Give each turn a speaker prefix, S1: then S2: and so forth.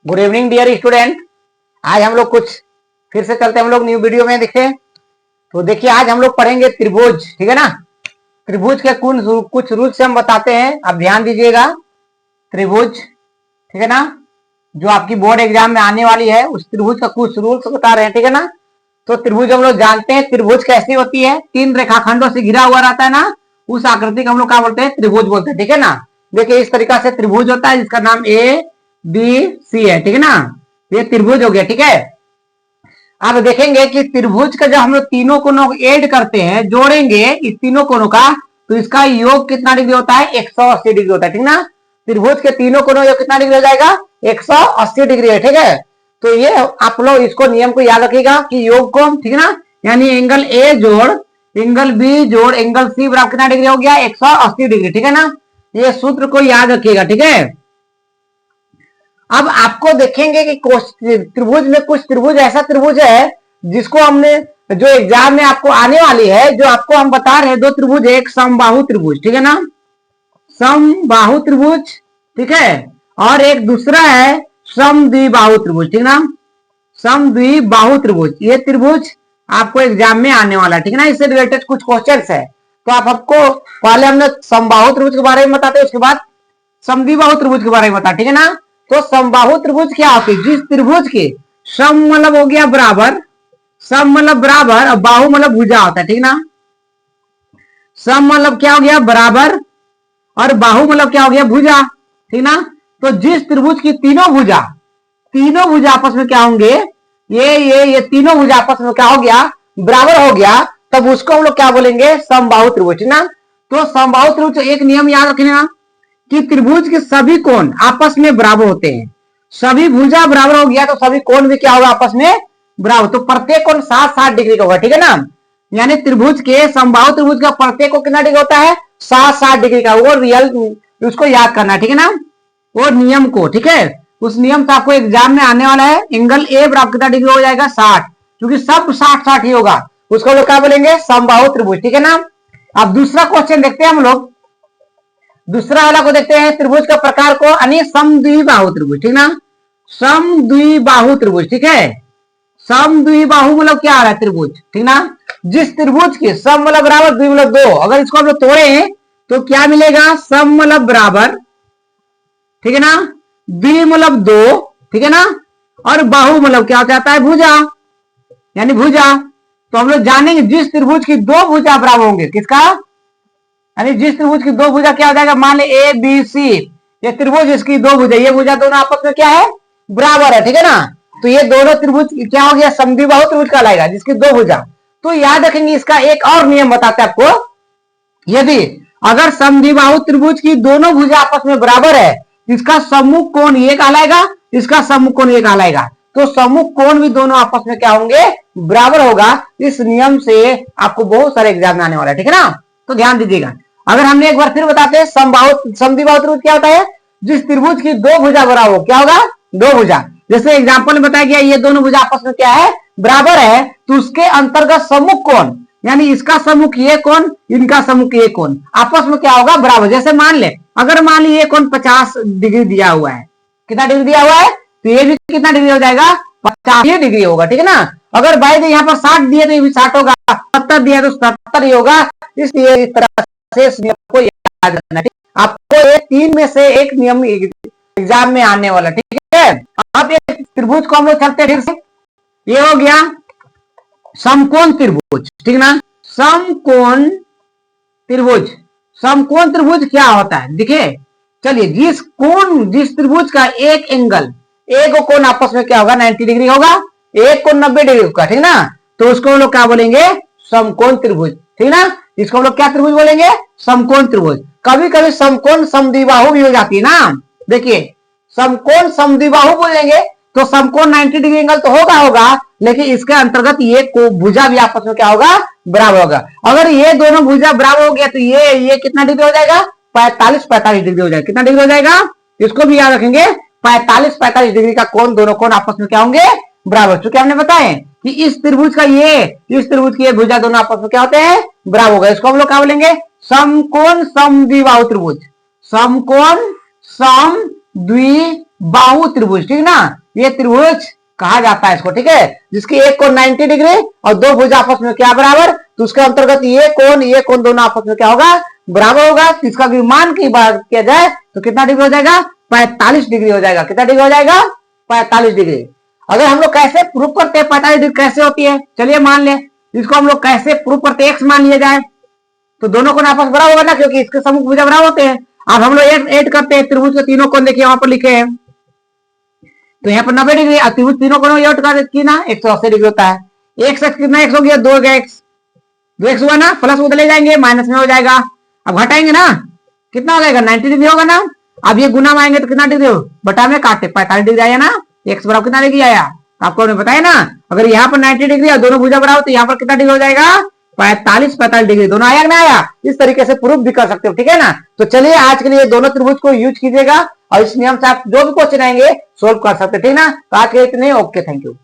S1: Good evening dear student. आज हम लोग कुछ फिर से चलते हैं हम लोग न्यू वीडियो में। देखें तो देखिए आज हम लोग पढ़ेंगे त्रिभुज, ठीक है ना। त्रिभुज के कुछ रूल्स से हम बताते हैं, आप ध्यान दीजिएगा। त्रिभुज, ठीक है ना, जो आपकी बोर्ड एग्जाम में आने वाली है उस त्रिभुज का कुछ रूल्स बता रहे हैं, ठीक है ना। तो त्रिभुज हम लोग जानते हैं, त्रिभुज कैसी होती है, तीन रेखाखंडों से घिरा हुआ रहता है ना, उस आकृति को हम लोग क्या बोलते हैं, त्रिभुज बोलते हैं, ठीक है ना। देखिए इस तरीका से त्रिभुज होता है जिसका नाम ए बी सी है, ठीक है ना। ये त्रिभुज हो गया, ठीक है। अब देखेंगे कि त्रिभुज का जब हम लोग तीनों कोनों ऐड करते हैं, जोड़ेंगे इस तीनों कोनों का, तो इसका योग कितना डिग्री होता है, 180 डिग्री होता है, ठीक ना। त्रिभुज के तीनों कोनों योग कितना डिग्री हो जाएगा, 180 डिग्री है, ठीक है। तो ये आप लोग इसको नियम को याद रखिएगा कि योग को, ठीक है ना, यानी एंगल ए जोड़ एंगल बी जोड़ एंगल सी बराबर कितना डिग्री हो गया, 180 डिग्री, ठीक है ना। ये सूत्र को याद रखिएगा, ठीक है। अब आपको देखेंगे कि त्रिभुज में कुछ त्रिभुज ऐसा त्रिभुज है जिसको हमने जो एग्जाम में आपको आने वाली है, जो आपको हम बता रहे हैं, दो त्रिभुज, एक समबाहु त्रिभुज, ठीक है ना, समबाहु त्रिभुज, ठीक है, और एक दूसरा है समद्विबाहु त्रिभुज, ठीक ना, समद्विबाहु त्रिभुज। ये त्रिभुज आपको एग्जाम में आने वाला है, ठीक है ना। इससे रिलेटेड कुछ क्वेश्चन है, तो आप आपको पहले हमने समबाहु त्रिभुज के बारे में बताते, उसके बाद समद्विबाहु त्रिभुज के बारे में बता, ठीक है ना। तो समबाहु त्रिभुज क्या होती है, जिस त्रिभुज के सम मतलब हो गया बराबर, सम मतलब बराबर और बाहु मतलब भुजा होता है, ठीक ना। सम मतलब क्या हो गया, बराबर, और बाहु मतलब क्या हो गया, भुजा, ठीक ना। तो जिस त्रिभुज की तीनों भुजा आपस में क्या होंगे, ये तीनों भुजा आपस में क्या हो गया, बराबर हो गया, तब उसको हम लोग क्या बोलेंगे, समबाहु त्रिभुज, ठीक ना। तो समबाहु त्रिभुज एक नियम याद रखना कि त्रिभुज के सभी कोण आपस में बराबर होते हैं। सभी भुजा बराबर हो गया तो सभी कोण भी क्या होगा, आपस में बराबर। तो प्रत्येक कोण 60-60 डिग्री का होगा, ठीक है ना। यानी त्रिभुज के समबाहु त्रिभुज का प्रत्येक कोण कितना डिग्री होता है, 60-60 डिग्री का। वो रियल उसको याद करना, ठीक है ना, वो नियम को, ठीक है। उस नियम से आपको एग्जाम में आने वाला है। एंगल ए बराबर कितना डिग्री हो जाएगा, 60, क्योंकि सब 60-60 ही होगा, उसको लोग क्या बोलेंगे, समबाहु त्रिभुज, ठीक है ना। अब दूसरा क्वेश्चन देखते हैं हम लोग, दूसरा वाला को देखते हैं, त्रिभुज का प्रकार को, यानी समद्विबाहु त्रिभुज, ठीक ना, समद्विबाहु त्रिभुज, ठीक है। समद्विबाहु मतलब क्या आ रहा है, त्रिभुज, ठीक ना, जिस त्रिभुज के सम मतलब बराबर, द्वि मतलब दो, अगर इसको हम लोग तोड़े तो क्या मिलेगा, सम मतलब बराबर, ठीक है ना, द्वि मतलब दो, ठीक है ना, और बाहु मतलब क्या कहता है, भुजा, यानी भुजा। तो हम लोग जानेंगे जिस त्रिभुज की दो भुजा बराबर होंगे, किसका, यानी जिस त्रिभुज की दो भुजा क्या हो जाएगा, मान ले ए बी सी, ये त्रिभुज, इसकी दो भुजा, ये भुजा दोनों आपस में क्या है, बराबर है, ठीक है ना। तो ये दोनों त्रिभुज क्या हो गया, समद्विबाहु त्रिभुज कहलाएगा, जिसकी दो भुजा। तो याद रखेंगे इसका एक और नियम बताते हैं आपको, यदि अगर समद्विबाहु त्रिभुज की दोनों भुजा आपस में बराबर है, इसका सम्मुख कोण ये कहलाएगा, इसका सम्मुख कोण ये कहलाएगा। तो सम्मुख कोण भी दोनों आपस में क्या होंगे, बराबर होगा। इस नियम से आपको बहुत सारे एग्जाम में आने वाला है, ठीक है ना। तो ध्यान दीजिएगा। अगर हमने एक बार फिर बताते हैं, समद्विबाहु त्रिभुज क्या होता है, जिस त्रिभुज की दो भुजा बराबर हो, क्या होगा, दो भुजा। जैसे एग्जाम्पल में बताया गया, ये दोनों भुजा आपस में क्या है, बराबर है, तो उसके अंतर्गत सम्मुख कोण, यानी इसका सम्मुख ये कोण, इनका सम्मुख ये कोण, आपस में क्या होगा, बराबर। जैसे मान ले, अगर मान ली ये कोण 50 डिग्री दिया हुआ है, कितना डिग्री दिया हुआ है, तो ये भी कितना डिग्री हो जाएगा, 50 डिग्री होगा, ठीक है ना। अगर बाई यहाँ पर 60 दिए तो ये भी 60 होगा, 70 दिया तो 70 ही होगा। इसलिए इस तरह से इस नियम को याद रखना, ठीक। आपको ये तीन में से एक नियम एग्जाम में आने वाला, ठीक है। अब ये त्रिभुज को हम लोग चलते हैं, ठीक से। ये हो गया समकोण त्रिभुज, ठीक ना, समकोण त्रिभुज। समकोण त्रिभुज क्या होता है, देखिए चलिए, जिस त्रिभुज का एक एंगल, एक कोण आपस में क्या होगा, 90 डिग्री होगा, एक कोण 90 डिग्री होगा, ठीक ना, तो उसको हम लोग क्या बोलेंगे, समकोण त्रिभुज, ठीक ना। इसको हम लोग क्या त्रिभुज बोलेंगे, समकोण त्रिभुज। कभी कभी समकोण समद्विबाहु भी हो जाती है ना, देखिए समकोण समद्विबाहु बोलेंगे तो समकोण 90 डिग्री एंगल तो होगा, लेकिन इसके अंतर्गत ये भुजा भी आपस में क्या होगा, बराबर होगा। अगर ये दोनों भुजा बराबर हो गया तो ये कितना डिग्री हो जाएगा, 45-45 डिग्री हो जाएगा। कितना डिग्री हो जाएगा, इसको भी याद रखेंगे, 45-45 डिग्री का कोण, दोनों कोण आपस में क्या होंगे, बराबर। चूंकि हमने बताया कि इस त्रिभुज की ये भुजा दोनों आपस में क्या होते हैं, बराबर होगा। इसको हम लोग क्या बोलेंगे, समकोण समद्विबाहु त्रिभुज, समकोण समद्विबाहु बाहु त्रिभुज, ठीक ना, ये त्रिभुज कहा जाता है इसको, ठीक है, जिसकी एक कोण 90 डिग्री और दो भुज आपस में क्या बराबर, तो उसके अंतर्गत ये कोण दोनों आपस में क्या होगा, बराबर होगा। तो इसका मान की बात किया जाए तो कितना डिग्री हो जाएगा, 45 डिग्री हो जाएगा। कितना डिग्री हो जाएगा, 45 डिग्री। अगर हम लोग कैसे प्रूफ करते हैं 45 डिग्री कैसे होती है, चलिए मान ले, इसको हम लोग कैसे प्रूफ करते हैं, एक्स मान लिया जाए तो दोनों कोण आपस बराबर होगा ना, क्योंकि इसके सम्मुख भुजा बराबर होते हैं। अब हम लोग ऐड करते हैं त्रिभुज के तीनों कोण, देखिए वहां पर लिखे हैं, तो यहाँ पर 90 डिग्री, त्रिभुज तीनों कोणों ऐड कर की ना 180 डिग्री होता है। एक्स कितना एक्स हो गया, 2 एक्स हुआ ना, प्लस उधर ले जाएंगे माइनस में हो जाएगा। अब घटाएंगे ना, कितना हो जाएगा, 90 डिग्री होगा ना। अब ये गुना में आएंगे तो कितना डिग्री हो, बटा में काटे 45 डिग्री आया ना, एक्स बराबर कितना डिग्री आया, आपको बताया ना। अगर यहाँ पर 90 डिग्री और दोनों भुजा बराबर तो यहाँ पर कितना डिग्री हो जाएगा, 45 डिग्री, दोनों आया ना आया। इस तरीके से प्रूफ भी कर सकते हो, ठीक है ना। तो चलिए आज के लिए दोनों त्रिभुज को यूज कीजिएगा और इस नियम से आप जो भी क्वेश्चन आएंगे सोल्व कर सकते हैं, ठीक ना। तो आज के लिए इतने, ओके, थैंक यू।